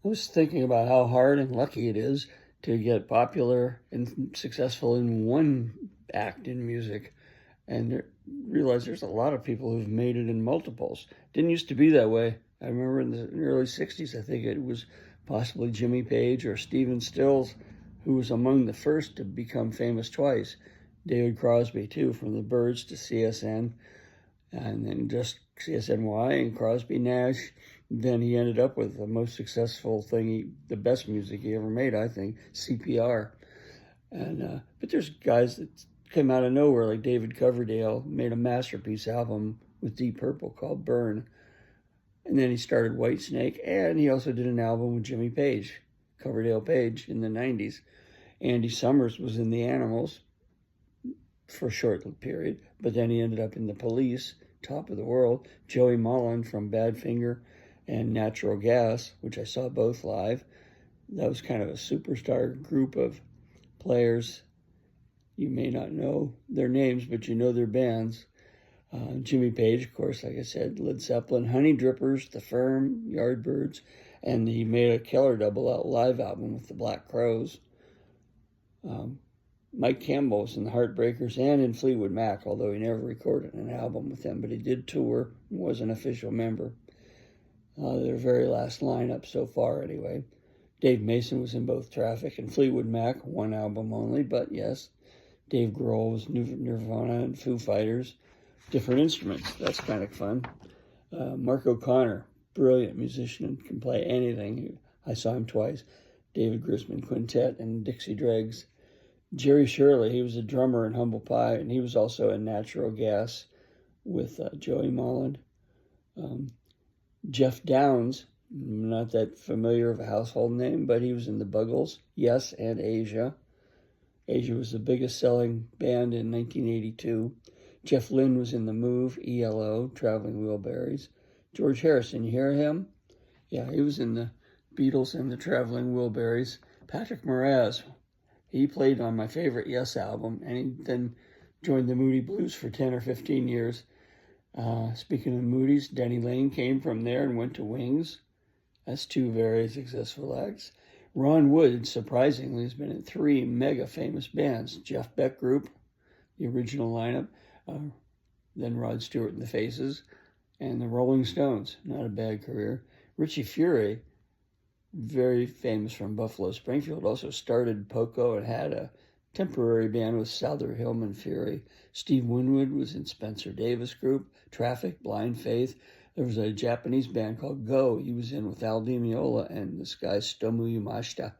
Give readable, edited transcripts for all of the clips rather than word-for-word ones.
I was thinking about how hard and lucky it is to get popular and successful in one act in music, and realize there's a lot of people who've made it in multiples. Didn't used to be that way. I remember in the early 60s, I think it was possibly Jimmy Page or Stephen Stills who was among the first to become famous twice. David Crosby, too, from the Byrds to CSN, and then just CSNY and Crosby Nash. Then he ended up with the most successful thing, the best music he ever made, I think, CPR. And but there's guys that came out of nowhere, like David Coverdale, made a masterpiece album with Deep Purple called Burn. And then he started Whitesnake, and he also did an album with Jimmy Page, Coverdale Page, in the 90s. Andy Summers was in the Animals for a short period, but then he ended up in the Police, Top of the World. Joey Mullen from Badfinger and Natural Gas, which I saw both live. That was kind of a superstar group of players. You may not know their names, but you know their bands. Jimmy Page, of course, like I said, Led Zeppelin, Honey Drippers, The Firm, Yardbirds, and he made a killer double out live album with the Black Crowes. Mike Campbell was in the Heartbreakers and in Fleetwood Mac, although he never recorded an album with them, but he did tour and was an official member. Their very last lineup so far, anyway. Dave Mason was in both Traffic and Fleetwood Mac, one album only, but yes. Dave Grohl was Nirvana and Foo Fighters. Different instruments, that's kind of fun. Mark O'Connor, brilliant musician and can play anything. I saw him twice. David Grisman Quintet and Dixie Dregs. Jerry Shirley, he was a drummer in Humble Pie, and he was also in Natural Gas with Joey Mullen. Jeff Downs, not that familiar of a household name, but he was in the Buggles, Yes, and Asia. Asia was the biggest selling band in 1982. Jeff Lynne was in The Move, ELO, Traveling Wilburys. George Harrison, you hear him? Yeah, he was in the Beatles and the Traveling Wilburys. Patrick Moraz, he played on my favorite Yes album, and he then joined the Moody Blues for 10 or 15 years. Speaking of Moody's, Denny Lane came from there and went to Wings. That's two very successful acts. Ron Wood, surprisingly, has been in 3 mega famous bands. Jeff Beck Group, the original lineup, then Rod Stewart and the Faces, and the Rolling Stones, not a bad career. Richie Furay, very famous from Buffalo Springfield, also started Poco and had a temporary band with Souther Hillman Furay. Steve Winwood was in Spencer Davis Group, Traffic, Blind Faith. There was a Japanese band called Go. He was in with Al Di Meola and this guy Stomu Yamashita.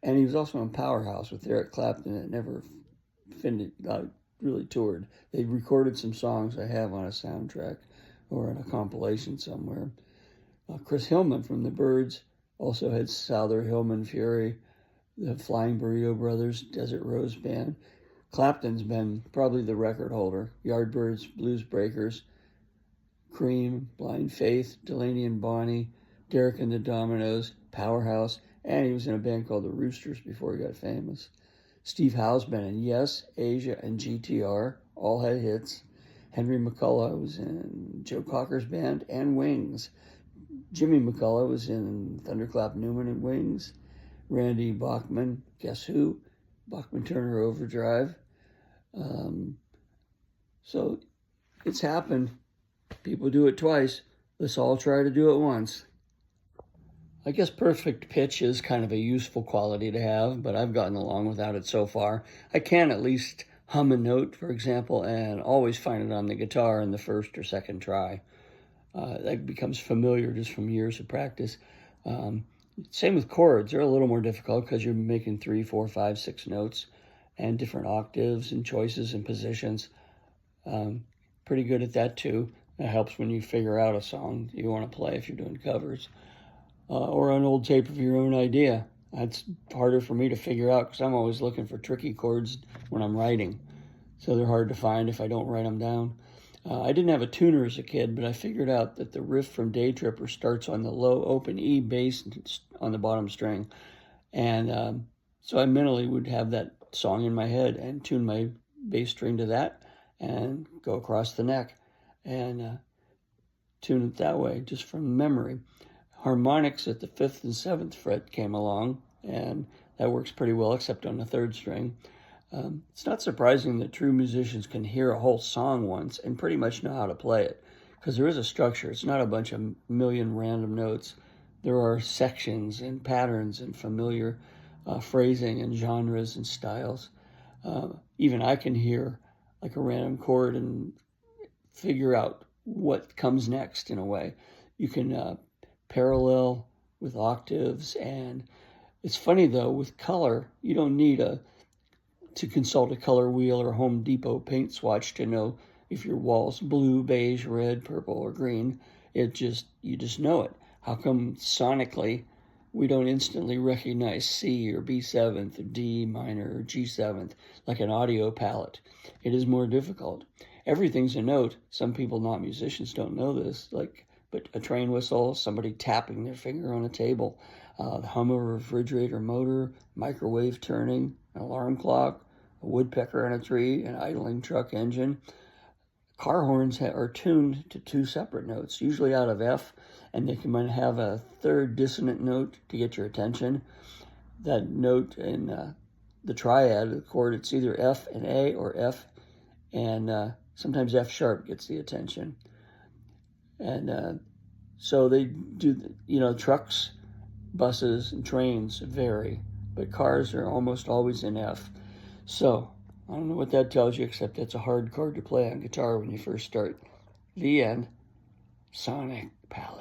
And he was also in Powerhouse with Eric Clapton that never really toured. They recorded some songs I have on a soundtrack or in a compilation somewhere. Chris Hillman from the Byrds also had Souther Hillman Furay, the Flying Burrito Brothers, Desert Rose Band. Clapton's been probably the record holder. Yardbirds, Blues Breakers, Cream, Blind Faith, Delaney and Bonnie, Derek and the Dominoes, Powerhouse, and he was in a band called the Roosters before he got famous. Steve Howe's been in Yes, Asia, and GTR, all had hits. Henry McCullough was in Joe Cocker's band and Wings. Jimmy McCullough was in Thunderclap Newman and Wings. Randy Bachman, Guess Who? Bachman Turner Overdrive. So it's happened. People do it twice. Let's all try to do it once. I guess perfect pitch is kind of a useful quality to have, but I've gotten along without it so far. I can at least hum a note, for example, and always find it on the guitar in the first or second try. That becomes familiar just from years of practice. Same with chords. They're a little more difficult because you're making 3, 4, 5, 6 notes and different octaves and choices and positions. Pretty good at that too. That helps when you figure out a song you want to play if you're doing covers. Or an old tape of your own idea. That's harder for me to figure out because I'm always looking for tricky chords when I'm writing. So they're hard to find if I don't write them down. I didn't have a tuner as a kid, but I figured out that the riff from Day Tripper starts on the low open E bass on the bottom string. And so I mentally would have that song in my head and tune my bass string to that and go across the neck and tune it that way just from memory. Harmonics at the 5th and 7th fret came along, and that works pretty well, except on the 3rd string. It's not surprising that true musicians can hear a whole song once and pretty much know how to play it, because there is a structure. It's not a bunch of million random notes. There are sections and patterns and familiar phrasing and genres and styles. Even I can hear like a random chord and figure out what comes next in a way. You can parallel with octaves, and it's funny though, with color, you don't need to consult a color wheel or Home Depot paint swatch to know if your wall's blue, beige, red, purple, or green. You just know it. How come sonically we don't instantly recognize C or B7th or D minor or G7th like an audio palette? It is more difficult. Everything's a note. Some people, not musicians, don't know this, but a train whistle, somebody tapping their finger on a table, the hum of a refrigerator motor, microwave turning, an alarm clock, a woodpecker on a tree, an idling truck engine. Car horns are tuned to 2 separate notes, usually out of F, and they can have a 3rd dissonant note to get your attention. That note in the triad, the chord, it's either F and A or F, and sometimes F sharp gets the attention. And so they do, trucks, buses, and trains vary, but cars are almost always in F. So I don't know what that tells you, except that's a hard chord to play on guitar when you first start. The end. Sonic palette.